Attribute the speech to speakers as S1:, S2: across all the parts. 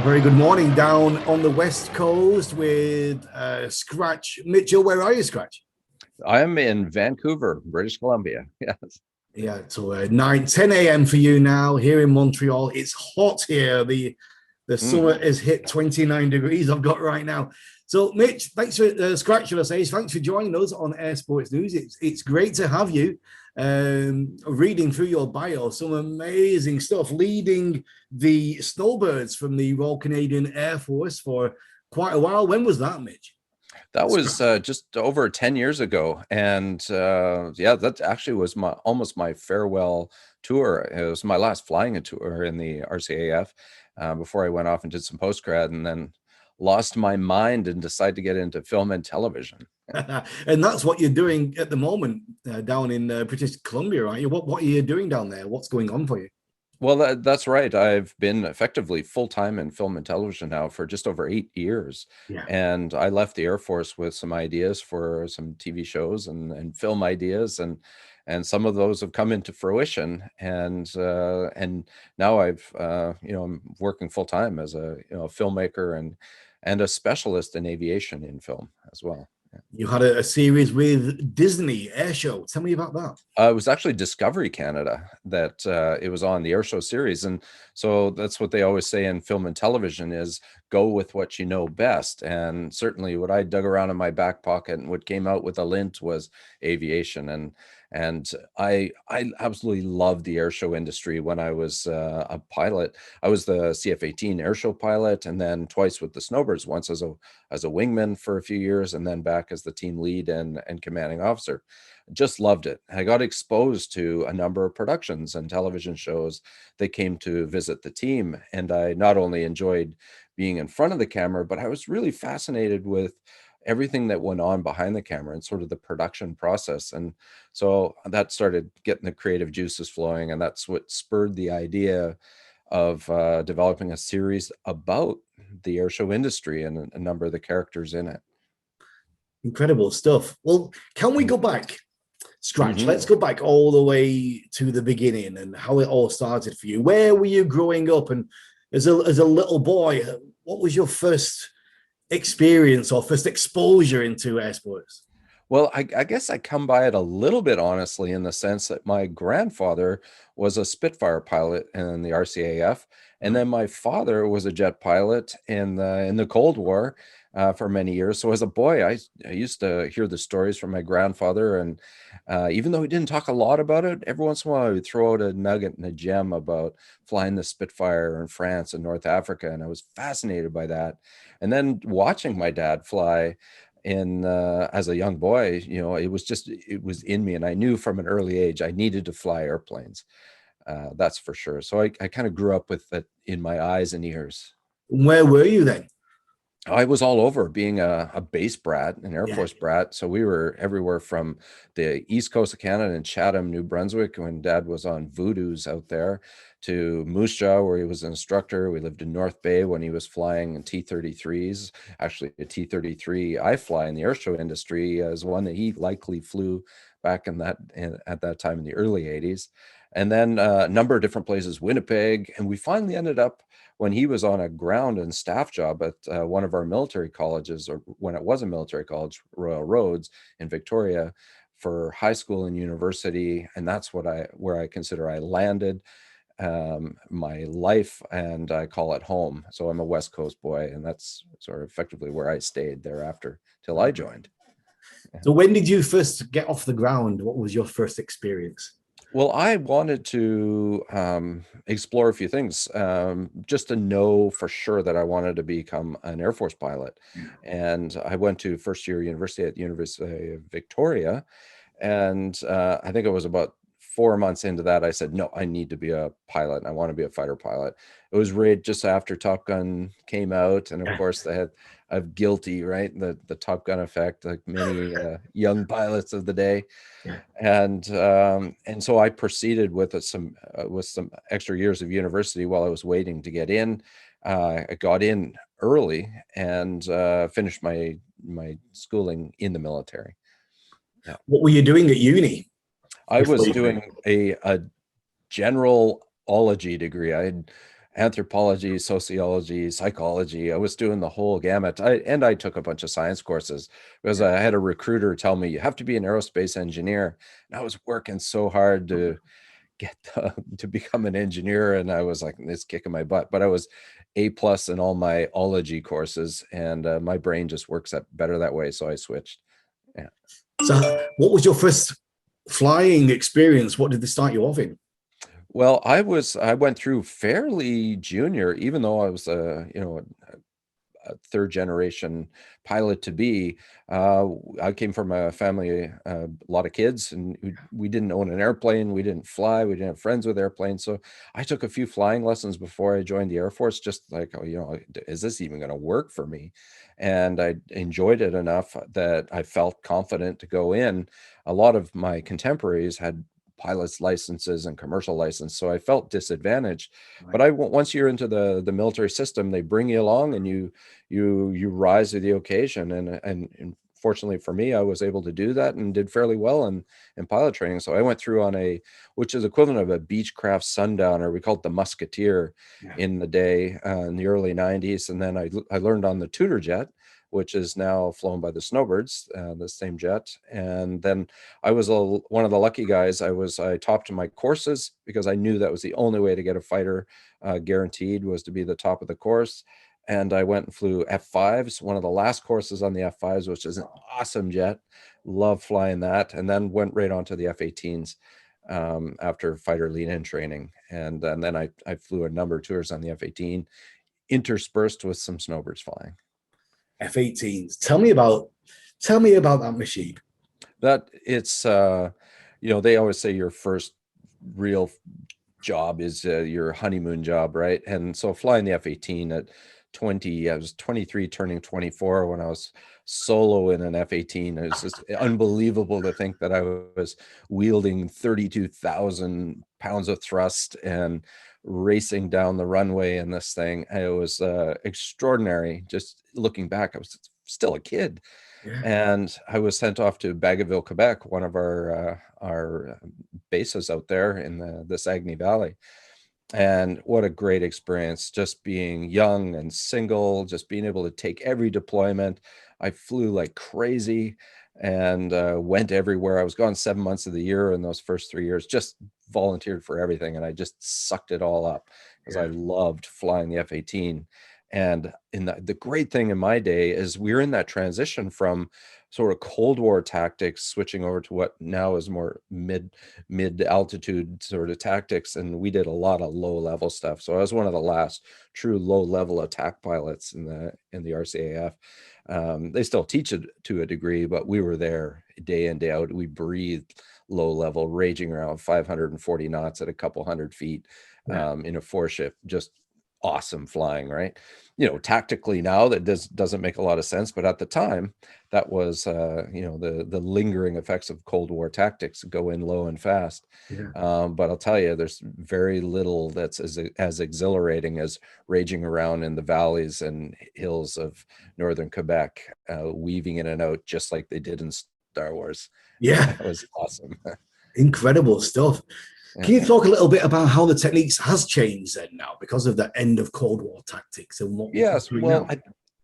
S1: Very good morning down on the West Coast with Scratch. Mitchell, where are you, Scratch?
S2: I'm in Vancouver, British Columbia. Yes.
S1: Yeah, so 10 a.m. for you now here in Montreal. It's hot here. The summer
S2: Mm.
S1: has hit 29 degrees I've got right now. So, Mitch, thanks for Scratch, should I say. Thanks for joining us on Air Sports News. It's great to have you. Reading through your bio, some amazing stuff, leading the Snowbirds from the Royal Canadian Air Force for quite a while. When was that, Mitch?
S2: That was just over 10 years ago. And yeah, that actually was almost my farewell tour. It was my last flying tour in the RCAF before I went off and did some post-grad and then lost my mind and decided to get into film and television.
S1: And that's what you're doing at the moment down in British Columbia, right? What are you doing down there? What's going on for you?
S2: Well, that's right. I've been effectively full-time in film and television now for just over 8 years.
S1: Yeah.
S2: And I left the Air Force with some ideas for some TV shows and film ideas, and some of those have come into fruition. And now I'm working full-time as a filmmaker and a specialist in aviation in film as well.
S1: You had a series with Disney Air Show. Tell me about that.
S2: It was actually Discovery Canada that it was on the Air Show series. And so that's what they always say in film and television is go with what you know best. And certainly what I dug around in my back pocket and what came out with a lint was aviation. And I absolutely loved the air show industry when I was a pilot. I was the CF-18 air show pilot, and then twice with the Snowbirds, once as a wingman for a few years, and then back as the team lead and commanding officer. Just loved it. I got exposed to a number of productions and television shows that came to visit the team, and I not only enjoyed being in front of the camera, but I was really fascinated with everything that went on behind the camera and sort of the production process. And so that started getting the creative juices flowing, and that's what spurred the idea of developing a series about the airshow industry and a number of the characters in it.
S1: Incredible stuff. Well, can we go back? Scratch.
S2: Mm-hmm.
S1: Let's go back all the way to the beginning and how it all started for you. Where were you growing up? And as a little boy, what was your first experience or first exposure into air sports?
S2: Well, I guess I come by it a little bit honestly in the sense that my grandfather was a Spitfire pilot in the RCAF, and then my father was a jet pilot in the Cold War for many years. So as a boy, I used to hear the stories from my grandfather, and even though he didn't talk a lot about it, every once in a while he would throw out a nugget and a gem about flying the Spitfire in France and North Africa, and I was fascinated by that. And then watching my dad fly in as a young boy, it was in me, and I knew from an early age I needed to fly airplanes. That's for sure. So I kind of grew up with it in my eyes and ears.
S1: Where were you then?
S2: I was all over, being a base brat, an Air Force brat. So we were everywhere from the east coast of Canada and Chatham, New Brunswick, when Dad was on Voodoos out there, to Moose Jaw, where he was an instructor. We lived in North Bay when he was flying in T-33s. Actually, a T-33 I fly in the airshow industry is one that he likely flew back at that time in the early 80s. And then a number of different places, Winnipeg. And we finally ended up, when he was on a ground and staff job at one of our military colleges, or when it was a military college, Royal Roads in Victoria, for high school and university. And that's where I consider I landed my life, and I call it home. So I'm a West Coast boy, and that's sort of effectively where I stayed thereafter till I joined.
S1: So when did you first get off the ground? What was your first experience?
S2: Well, I wanted to explore a few things, just to know for sure that I wanted to become an Air Force pilot. And I went to first year university at the University of Victoria. And I think it was about 4 months into that, I said, no, I need to be a pilot. I want to be a fighter pilot. It was right just after Top Gun came out. And of course, they had of guilty, right? The Top Gun effect, like many young pilots of the day.
S1: Yeah.
S2: And so I proceeded with some extra years of university while I was waiting to get in. I got in early and finished my schooling in the military.
S1: Yeah. What were you doing at uni?
S2: I was doing a general ology degree. I anthropology, sociology, psychology. I was doing the whole gamut. I took a bunch of science courses because
S1: Yeah.
S2: I had a recruiter tell me you have to be an aerospace engineer. And I was working so hard to get to become an engineer, and I was like, it's kicking my butt. But I was A plus in all my ology courses, and my brain just works up better that way. So I switched. Yeah.
S1: So, what was your first flying experience? What did they start you off in?
S2: Well, I went through fairly junior, even though I was a third generation pilot to be. I came from a family, a lot of kids, and we didn't own an airplane. We didn't fly. We didn't have friends with airplanes. So I took a few flying lessons before I joined the Air Force, just like, oh, is this even going to work for me? And I enjoyed it enough that I felt confident to go in. A lot of my contemporaries had pilot's licenses and commercial license, so I felt disadvantaged. But
S1: Right.
S2: once you're into the military system, they bring you along, and you rise to the occasion. And fortunately for me, I was able to do that and did fairly well in pilot training. So I went through on a, which is equivalent of a Beechcraft Sundowner. We called it the Musketeer
S1: Yeah.
S2: in the day, in the early 90s. And then I learned on the Tudor jet, which is now flown by the Snowbirds, the same jet. And then I was one of the lucky guys. I topped my courses because I knew that was the only way to get a fighter guaranteed, was to be the top of the course. And I went and flew F5s, one of the last courses on the F5s, which is an awesome jet. Love flying that. And then went right on to the F-18s after fighter lead-in training. And then I flew a number of tours on the F-18, interspersed with some snowbirds flying.
S1: F-18s. Tell me about that machine.
S2: That it's they always say your first real job is your honeymoon job, right? And so flying the F-18 at 20, I was 23 turning 24 when I was solo in an F-18. It was just unbelievable to think that I was wielding 32,000 pounds of thrust and racing down the runway in this thing. It was extraordinary. Just looking back, I was still a kid.
S1: Yeah.
S2: And I was sent off to Bagotville, Quebec, one of our bases out there in the Saguenay Valley. And what a great experience, just being young and single, just being able to take every deployment. I flew like crazy and went everywhere. I was gone 7 months of the year in those first 3 years, just volunteered for everything. And I just sucked it all up because I
S1: Yeah.
S2: loved flying the F-18. And the great thing in my day is we're in that transition from sort of Cold War tactics, switching over to what now is more mid altitude sort of tactics. And we did a lot of low level stuff. So I was one of the last true low level attack pilots in the RCAF. They still teach it to a degree, but we were there day in, day out. We breathed low level, raging around 540 knots at a couple hundred feet
S1: Yeah.
S2: in a four ship, just awesome flying, right? Tactically now that doesn't make a lot of sense, but at the time that was the lingering effects of Cold War tactics, go in low and fast.
S1: Yeah.
S2: But I'll tell you, there's very little that's as exhilarating as raging around in the valleys and hills of northern Quebec, weaving in and out just like they did in Star Wars.
S1: Yeah.
S2: It was awesome.
S1: Incredible stuff.
S2: Yeah.
S1: Can you talk a little bit about how the techniques has changed then now because of the end of Cold War tactics and what we're
S2: Yes,
S1: doing
S2: well,
S1: now?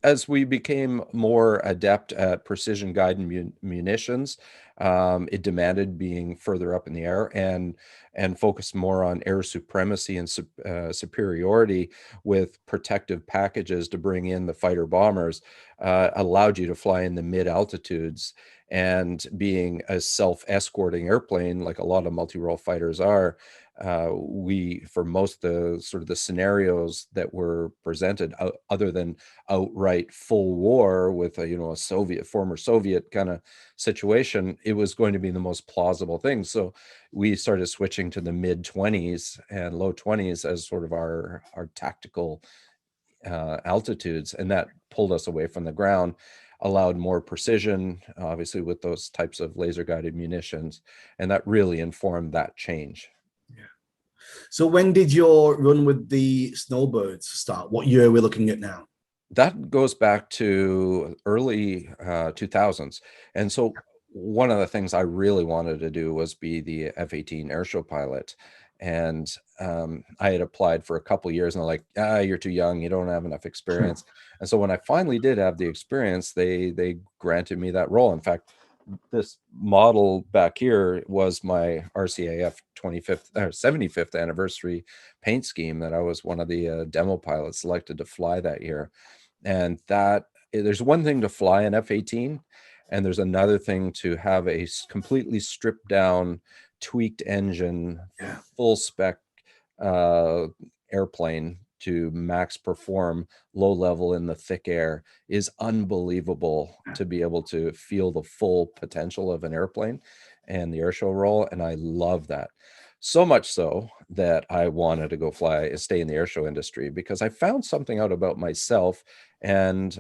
S2: as we became more adept at precision guided munitions, it demanded being further up in the air and focused more on air supremacy and superiority with protective packages to bring in the fighter bombers, allowed you to fly in the mid altitudes. And being a self-escorting airplane, like a lot of multi-role fighters are, we, for most of the sort of the scenarios that were presented, other than outright full war with a former Soviet kind of situation, it was going to be the most plausible thing. So we started switching to the mid 20s and low 20s as sort of our tactical altitudes, and that pulled us away from the ground, allowed more precision, obviously with those types of laser guided munitions, and that really informed that change.
S1: Yeah. So when did your run with the Snowbirds start? What year are we looking at now?
S2: That goes back to early 2000s. And so one of the things I really wanted to do was be the F-18 airshow pilot. And I had applied for a couple of years, and they're like, you're too young, you don't have enough experience. And so when I finally did have the experience, they granted me that role. In fact, this model back here was my RCAF 25th or 75th anniversary paint scheme that I was one of the demo pilots selected to fly that year. And that there's one thing to fly an F-18, and there's another thing to have a completely stripped down, tweaked engine, full spec airplane to max perform low level in the thick air is unbelievable to be able to feel the full potential of an airplane and the airshow role. And I love that. So much so that I wanted to go stay in the airshow industry, because I found something out about myself, and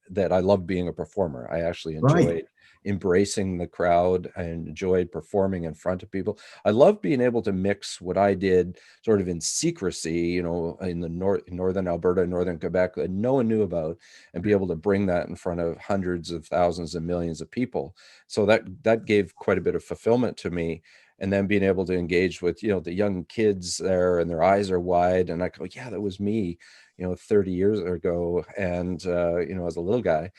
S2: that I love being a performer. I actually enjoyed embracing the crowd. I enjoyed performing in front of people. I love being able to mix what I did sort of in secrecy, in the northern Alberta, northern Quebec, that no one knew about, and be able to bring that in front of hundreds of thousands and millions of people. So that gave quite a bit of fulfillment to me. And then being able to engage with, the young kids there, and their eyes are wide, and I go, yeah, that was me, 30 years ago, and as a little guy.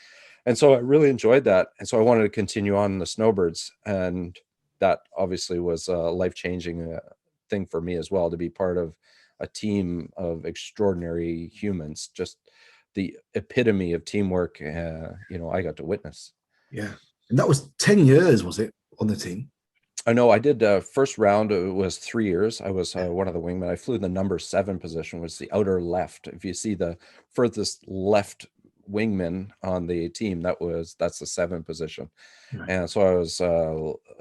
S2: And so I really enjoyed that. And so I wanted to continue on the Snowbirds. And that obviously was a life-changing thing for me as well, to be part of a team of extraordinary humans, just the epitome of teamwork, I got to witness.
S1: Yeah. And that was 10 years, was it, on the team?
S2: I know I did first round. It was 3 years. I was one of the wingmen. I flew the number 7 position, was the outer left. If you see the furthest left wingman on the team, that's the 7 position. Right. And so I was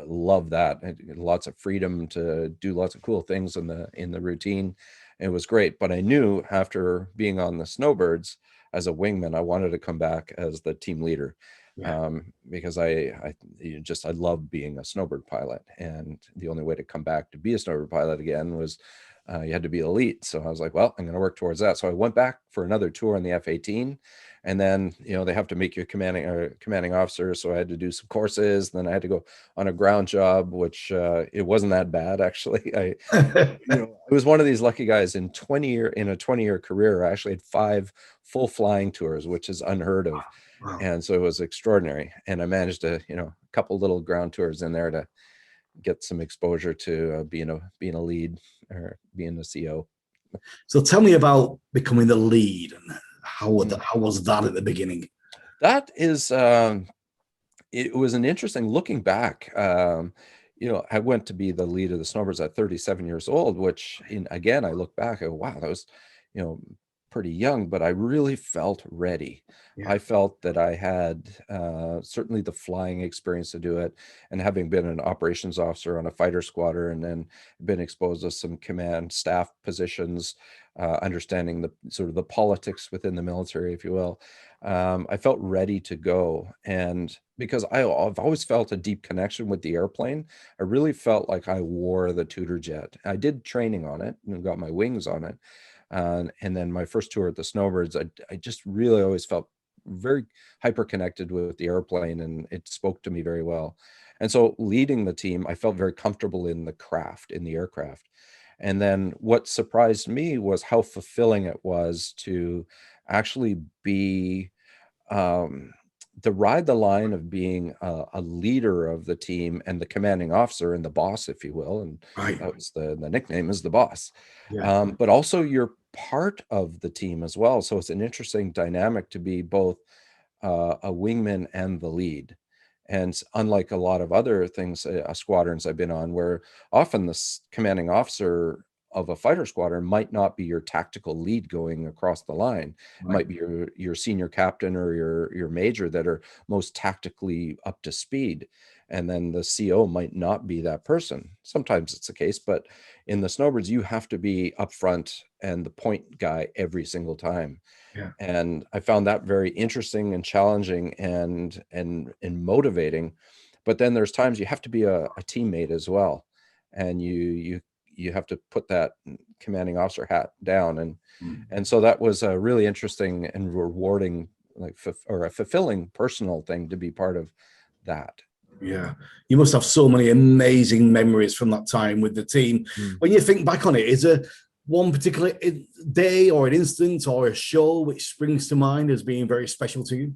S2: love that. Lots of freedom to do lots of cool things in the routine. It was great. But I knew after being on the Snowbirds as a wingman, I wanted to come back as the team leader. Because I love being a snowbird pilot, and the only way to come back to be a snowbird pilot again was you had to be elite. So I was like, well, I'm going to work towards that. So I went back for another tour on the F-18, and then they have to make you commanding officer. So I had to do some courses. Then I had to go on a ground job, which it wasn't that bad actually. I was one of these lucky guys in a 20-year career. I actually had 5 full flying tours, which is unheard of. Wow. And so it was extraordinary. And I managed to, a couple little ground tours in there to get some exposure to being a lead or being a CO.
S1: So tell me about becoming the lead, and how was that at the beginning?
S2: That is, it was an interesting, looking back, I went to be the lead of the Snowbirds at 37 years old, which again, I look back and wow, that was, pretty young, but I really felt ready. Yeah. I felt that I had certainly the flying experience to do it, and having been an operations officer on a fighter squadron, and then been exposed to some command staff positions, understanding the sort of the politics within the military, if you will. I felt ready to go. And because I've always felt a deep connection with the airplane, I really felt like I wore the Tudor jet. I did training on it and got my wings on it. And then my first tour at the Snowbirds, I just really always felt very hyper connected with the airplane, and it spoke to me very well. And so leading the team, I felt very comfortable in the aircraft. And then what surprised me was how fulfilling it was to actually be to ride the line of being a leader of the team and the commanding officer and the boss, if you will. And that was the nickname is the boss. Yeah. But also you're part of the team as well. So it's an interesting dynamic to be both a wingman and the lead. And unlike a lot of other things, squadrons I've been on, where often the commanding officer of a fighter squadron might not be your tactical lead going across the line. It might be your senior captain or your major that are most tactically up to speed. And then the CO might not be that person. Sometimes it's the case, but in the Snowbirds, you have to be upfront and the point guy every single time. Yeah. And I found that very interesting and challenging and motivating. But then there's times you have to be a teammate as well. And you have to put that commanding officer hat down. And so that was a really interesting and rewarding, a fulfilling personal thing to be part of that.
S1: Yeah, you must have so many amazing memories from that time with the team.
S2: Mm.
S1: When you think back on it, is there one particular day or an instance or a show which springs to mind as being very special to you?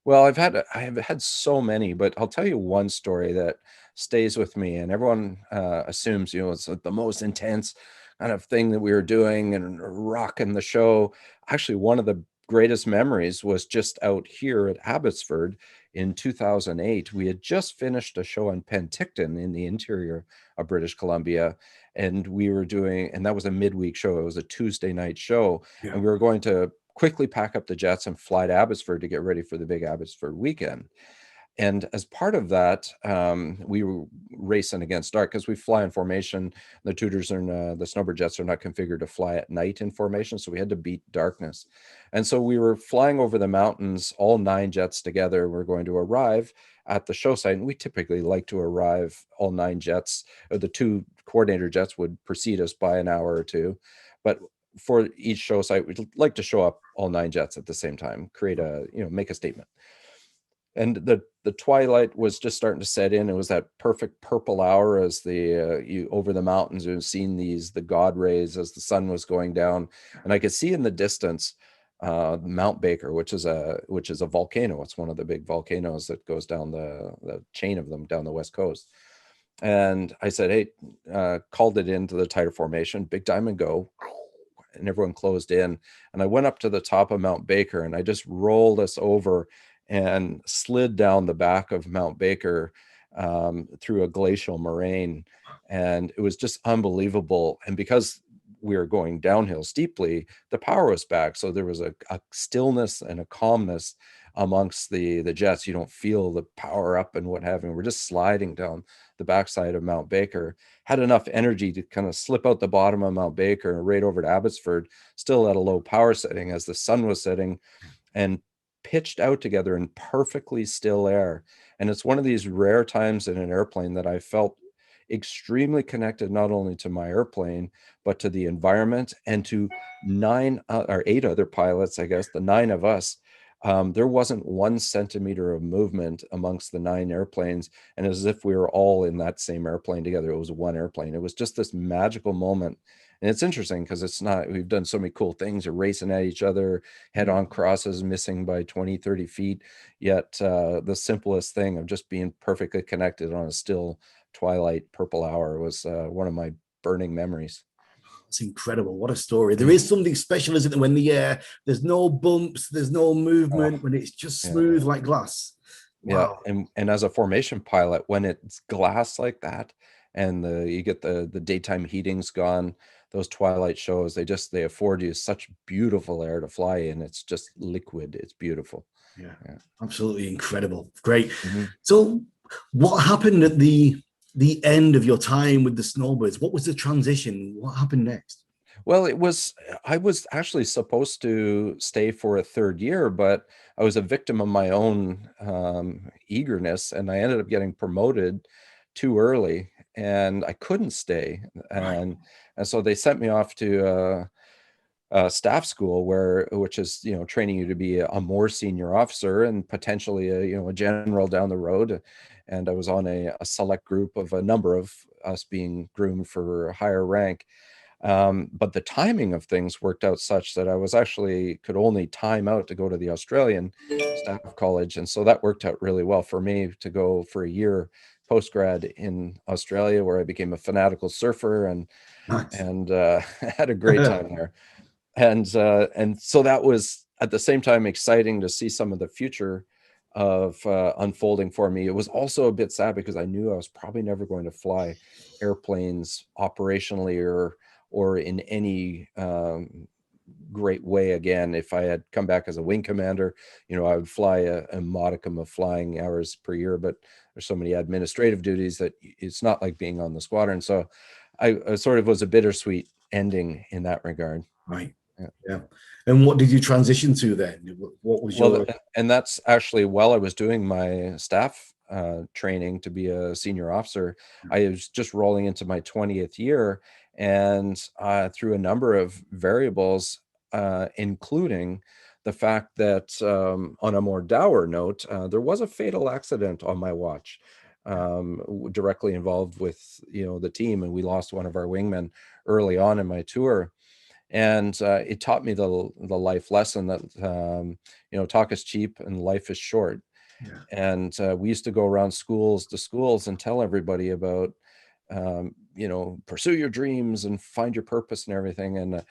S2: Well, I have had so many, but I'll tell you one story that stays with me, and everyone assumes, it's like the most intense kind of thing that we were doing and rocking the show. Actually, one of the greatest memories was just out here at Abbotsford in 2008. We had just finished a show in Penticton in the interior of British Columbia, and we were doing, and that was a midweek show. It was a Tuesday night show,
S1: Yeah.
S2: and we were going to quickly pack up the jets and fly to Abbotsford to get ready for the big Abbotsford weekend. And as part of that, we were racing against dark because we fly in formation. The Tudors and the Snowbird jets are not configured to fly at night in formation, so we had to beat darkness. And so we were flying over the mountains, all 9 jets together. We're going to arrive at the show site, and we typically like to arrive all 9 jets, or the 2 coordinator jets would precede us by an hour or two. But for each show site, we'd like to show up all 9 jets at the same time, create make a statement. And the twilight was just starting to set in. It was that perfect purple hour as you over the mountains, you've seen the God rays as the sun was going down, and I could see in the distance Mount Baker, which is a volcano. It's one of the big volcanoes that goes down the chain of them down the west coast. And I said, hey, called it into the tighter formation, big diamond go, and everyone closed in. And I went up to the top of Mount Baker and I just rolled us over and slid down the back of Mount Baker through a glacial moraine. And it was just unbelievable. And because we were going downhill steeply, the power was back. So there was a stillness and a calmness amongst the jets. You don't feel the power up and what have you. We're just sliding down the backside of Mount Baker. Had enough energy to kind of slip out the bottom of Mount Baker and right over to Abbotsford, still at a low power setting as the sun was setting, and pitched out together in perfectly still air. And it's one of these rare times in an airplane that I felt extremely connected, not only to my airplane, but to the environment and to 9 or 8 other pilots, I guess, the 9 of us. There wasn't 1 centimeter of movement amongst the 9 airplanes, and as if we were all in that same airplane together. It was one airplane. It was just this magical moment. And it's interesting because we've done so many cool things. We're racing at each other, head-on crosses, missing by 20, 30 feet. Yet the simplest thing of just being perfectly connected on a still twilight purple hour was one of my burning memories.
S1: It's incredible. What a story. There
S2: Mm.
S1: is something special, isn't it, when there's no bumps, there's no
S2: Oh,
S1: movement, when it's just
S2: yeah.
S1: smooth like glass.
S2: Yeah,
S1: Wow.
S2: and as a formation pilot, when it's glass like that, and you get the daytime heating's gone, those twilight shows, they afford you such beautiful air to fly in. It's just liquid. It's beautiful.
S1: Yeah,
S2: Yeah.
S1: absolutely incredible. Great.
S2: Mhm.
S1: So what happened at the end of your time with the Snowbirds? What was the transition? What happened next?
S2: Well, I was actually supposed to stay for a 3rd year, but I was a victim of my own eagerness, and I ended up getting promoted too early, and I couldn't stay.
S1: Right.
S2: And so they sent me off to staff school, which is training you to be a more senior officer and potentially a general down the road. And I was on a select group of a number of us being groomed for a higher rank. But the timing of things worked out such that I was actually could only time out to go to the Australian staff college, and so that worked out really well for me to go for a year post grad in Australia, where I became a fanatical surfer and
S1: Nice.
S2: and had a great time there. And so that was at the same time exciting to see some of the future of unfolding for me. It was also a bit sad because I knew I was probably never going to fly airplanes operationally or in any great way again. If I had come back as a wing commander, I would fly a modicum of flying hours per year, but there's so many administrative duties that it's not like being on the squadron. So I sort of was a bittersweet ending in that regard.
S1: Right.
S2: Yeah.
S1: Yeah. And what did you transition to then? What was
S2: Well,
S1: your
S2: and that's actually while I was doing my staff training to be a senior officer, I was just rolling into my 20th year, and through a number of variables, including the fact that on a more dour note, there was a fatal accident on my watch. directly involved with, the team, and we lost one of our wingmen early on in my tour. And it taught me the life lesson that, talk is cheap and life is short.
S1: Yeah.
S2: And we used to go around schools to schools and tell everybody about, pursue your dreams and find your purpose and everything. And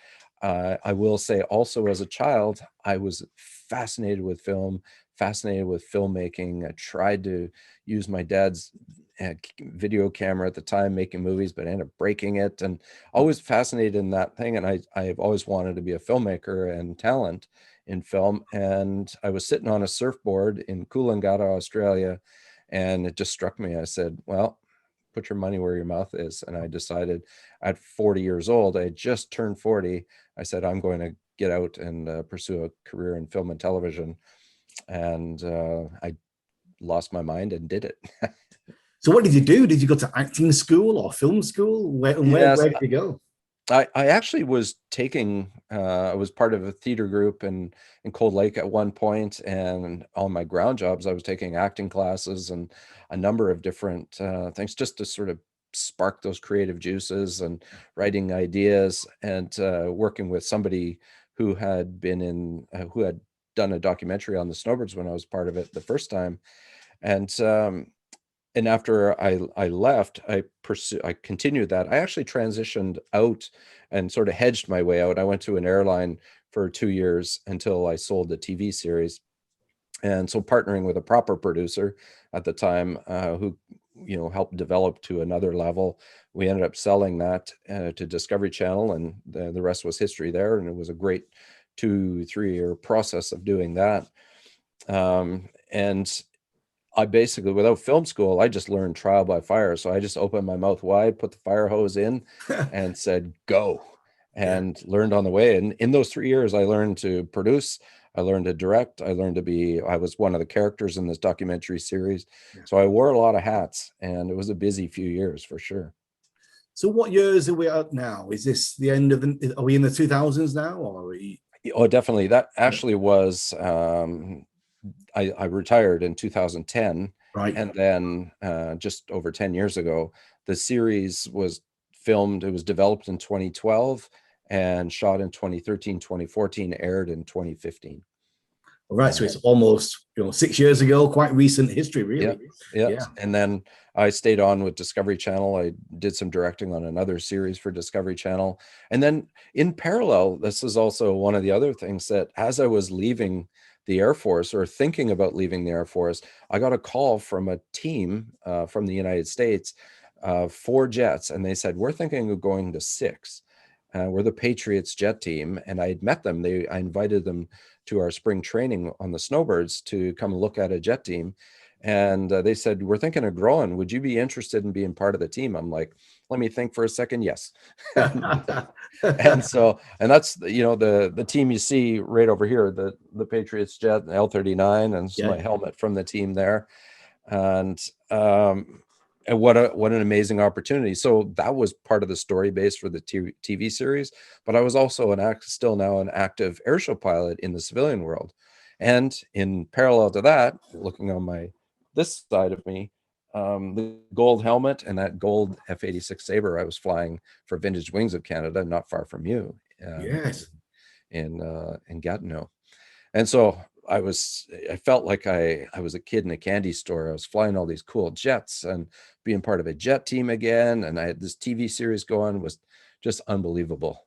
S2: I will say also, as a child, I was fascinated with film, fascinated with filmmaking. I tried to use my dad's video camera at the time, making movies, but I ended up breaking it, and always fascinated in that thing. And I've always wanted to be a filmmaker and talent in film. And I was sitting on a surfboard in Coolangatta, Australia, and it just struck me. I said, well, put your money where your mouth is. And I decided at 40 years old, I had just turned 40. I said, I'm going to get out and pursue a career in film and television. And I lost my mind and did it.
S1: So what did you do? Did you go to acting school or film school? Where did you go?
S2: I actually was I was part of a theater group in Cold Lake at one point, and on my ground jobs, I was taking acting classes and a number of different things just to sort of spark those creative juices and writing ideas, and working with somebody who had who had done a documentary on the Snowbirds when I was part of it the first time. And after I left, I continued that. I actually transitioned out and sort of hedged my way out. I went to an airline for 2 years until I sold the TV series. And so partnering with a proper producer at the time, who, helped develop to another level, we ended up selling that to Discovery Channel, and the rest was history there. And it was a great 2-3 year process of doing that. And I basically, without film school, I just learned trial by fire. So I just opened my mouth wide, put the fire hose in, and said, go, and learned on the way. And in those 3 years, I learned to produce, I learned to direct, I was one of the characters in this documentary series.
S1: Yeah.
S2: So I wore a lot of hats, and it was a busy few years for sure.
S1: So what years are we at now? Is this the end of are we in the 2000s now, or are we?
S2: Oh, definitely. That actually was, I retired in 2010,
S1: Right.
S2: and then just over 10 years ago, the series was filmed. It was developed in 2012 and shot in 2013, 2014, aired in 2015.
S1: All right, so it's almost 6 years ago, quite recent history, really.
S2: Yeah. And then I stayed on with Discovery Channel. I did some directing on another series for Discovery Channel. And then in parallel, this is also one of the other things, that as I was leaving the Air Force, or thinking about leaving the Air Force, I got a call from a team from the United States, 4 jets, and they said, we're thinking of going to 6. We're the Patriots jet team, and I had met them. I invited them to our spring training on the Snowbirds to come look at a jet team. And they said, we're thinking of growing. Would you be interested in being part of the team? I'm like, let me think for a second. Yes. And that's, the team you see right over here, the Patriots jet, the L-39, and my helmet from the team there. And what an amazing opportunity. So that was part of the story base for the TV series, but I was also still now an active airshow pilot in the civilian world. And in parallel to that, looking on this side of me, the gold helmet and that gold F-86 Sabre I was flying for Vintage Wings of Canada, not far from you,
S1: Yes.
S2: in Gatineau. And so I felt like I was a kid in a candy store. I was flying all these cool jets and being part of a jet team again. And I had this TV series going, was just unbelievable.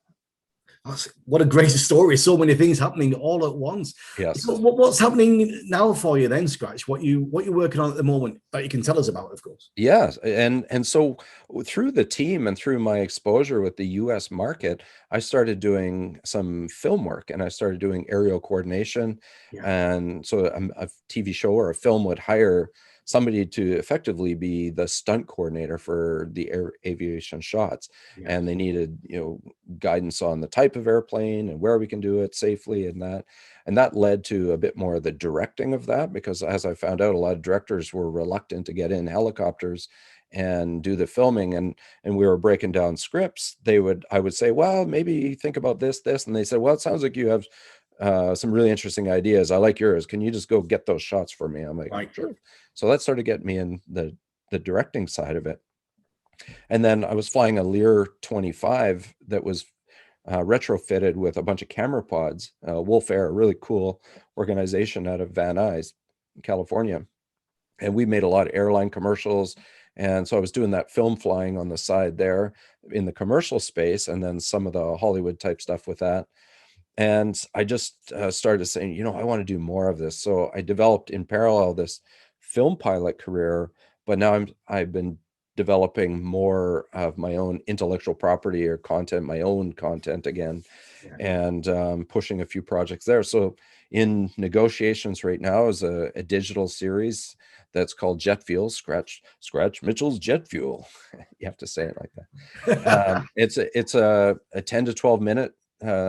S1: What a great story. So many things happening all at once.
S2: Yes.
S1: So what's happening now for you then, Scratch? What you're working on at the moment that you can tell us about, of course.
S2: Yes. And so through the team and through my exposure with the US market, I started doing some film work, and I started doing aerial coordination. And so a TV show or a film would hire somebody to effectively be the stunt coordinator for the aviation shots. And they needed, guidance on the type of airplane and where we can do it safely, and that led to a bit more of the directing of that, because as I found out, a lot of directors were reluctant to get in helicopters and do the filming, and we were breaking down scripts. I would say, well, maybe think about this, and they said, well, it sounds like you have some really interesting ideas. I like yours. Can you just go get those shots for me? I'm like, sure. So that started getting me in the the directing side of it. And then I was flying a Lear 25 that was retrofitted with a bunch of camera pods. Wolf Air, a really cool organization out of Van Nuys, California. And we made a lot of airline commercials. And so I was doing that film flying on the side there in the commercial space, and then some of the Hollywood type stuff with that. And I just started saying, you know, I want to do more of this. So I developed in parallel this film pilot career, but now I've been developing more of my own intellectual property or content, my own content again,
S1: Yeah.
S2: and pushing a few projects there. So in negotiations right now is a digital series that's called Jet Fuel, Scratch Mitchell's Jet Fuel. You have to say it like that. It's a 10 to 12 minute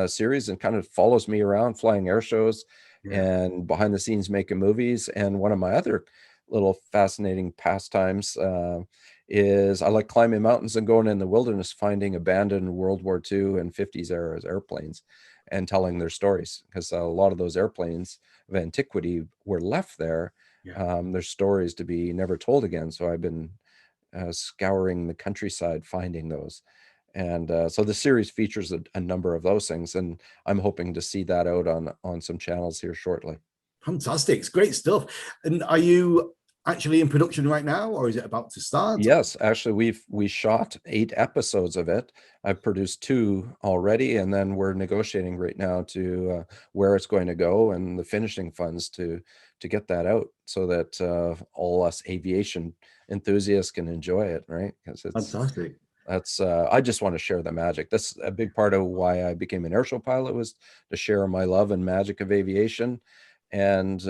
S2: series, and kind of follows me around flying air shows and behind the scenes making movies. And one of my other little fascinating pastimes is I like climbing mountains and going in the wilderness, finding abandoned World War II and 50s era airplanes and telling their stories, because a lot of those airplanes of antiquity were left there. There's stories to be never told again. So I've been scouring the countryside finding those. And so the series features a number of those things, and I'm hoping to see that out on some channels here shortly.
S1: Fantastic. It's great stuff. And are you actually in production right now, or is it about to start?
S2: Yes, actually we shot 8 episodes of it. I've produced 2 already, and then we're negotiating right now to where it's going to go and the finishing funds to get that out, so that all us aviation enthusiasts can enjoy it, right? Because it's
S1: fantastic.
S2: That's I just want to share the magic. That's a big part of why I became an airshow pilot, was to share my love and magic of aviation. And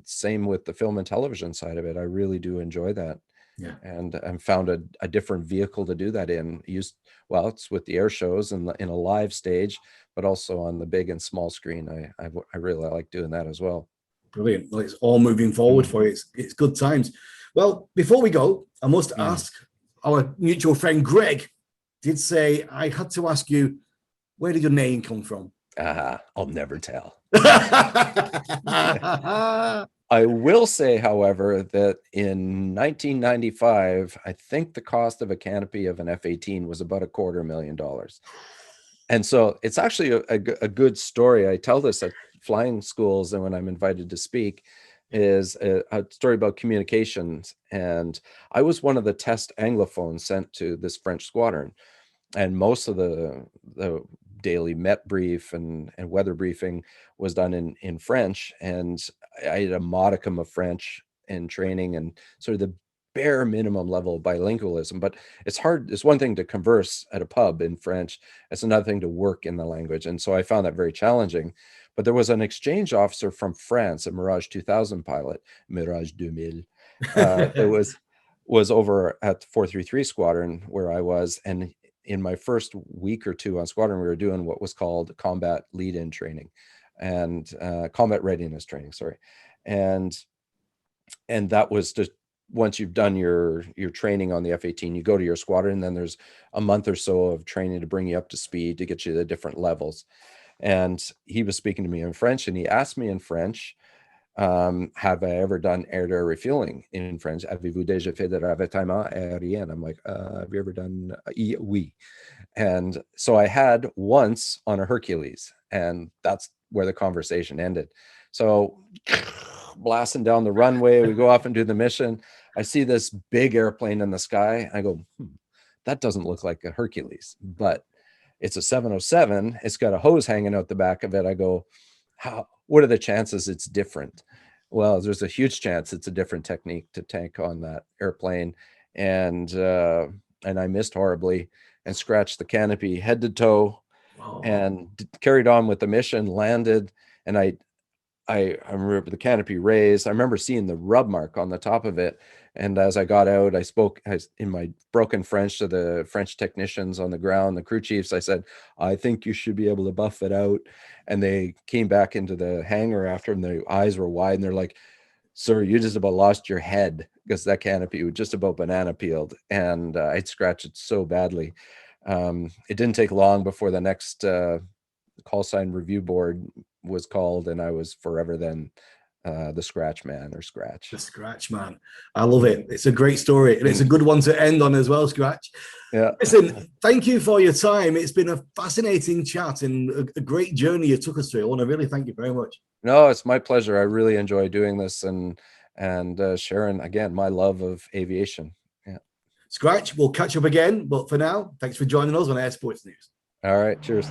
S2: same with the film and television side of it. I really do enjoy that.
S1: Yeah.
S2: And found a different vehicle to do that in. Well, it's with the air shows and in a live stage, but also on the big and small screen. I really like doing that as well.
S1: Brilliant. Well, it's all moving forward for you. It's good times. Well, before we go, I must ask, our mutual friend Greg did say I had to ask you, where did your name come from?
S2: I'll never tell. I will say, however, that in 1995, I think the cost of a canopy of an F-18 was about $250,000. And so it's actually a good story. I tell this at flying schools, and when I'm invited to speak, is a story about communications. And I was one of the test Anglophones sent to this French squadron. And most of the daily Met brief and weather briefing was done in French. And I had a modicum of French in training and sort of the bare minimum level of bilingualism. But it's hard. It's one thing to converse at a pub in French. It's another thing to work in the language. And so I found that very challenging. But there was an exchange officer from France, a Mirage 2000 pilot, Mirage 2000, that was over at the 433 squadron where I was. And in my first week or two on squadron, we were doing what was called combat lead-in training and combat readiness training, sorry. And that was just, once you've done your training on the F-18, you go to your squadron, and then there's a month or so of training to bring you up to speed to get you to different levels. And he was speaking to me in French, and he asked me in French, have I ever done air-to-air refueling in French? Avez-vous déjà fait de ravitaillement aérien? I'm like, have you ever done? Oui. And so I had once on a Hercules, and that's where the conversation ended. So blasting down the runway, we go off and do the mission. I see this big airplane in the sky. I go, that doesn't look like a Hercules, but it's a 707. It's got a hose hanging out the back of it. I go, what are the chances it's different? Well, there's a huge chance it's a different technique to tank on that airplane. And I missed horribly and scratched the canopy head to toe. Wow. And carried on with the mission, landed, and I remember the canopy raised. I remember seeing the rub mark on the top of it. And as I got out, I spoke in my broken French to the French technicians on the ground, the crew chiefs. I said, I think you should be able to buff it out. And they came back into the hangar after, and their eyes were wide. And they're like, sir, you just about lost your head, because that canopy was just about banana peeled. And I'd scratched it so badly. It didn't take long before the next call sign review board was called, and I was forever then the Scratch Man or Scratch.
S1: The Scratch Man. I love it. It's a great story, and it's a good one to end on as well, Scratch.
S2: Yeah.
S1: Listen, thank you for your time. It's been a fascinating chat and a great journey you took us through. I want to really thank you very much.
S2: No, it's my pleasure. I really enjoy doing this and sharing again my love of aviation. Yeah.
S1: Scratch, we'll catch up again. But for now, thanks for joining us on Air Sports News.
S2: All right. Cheers.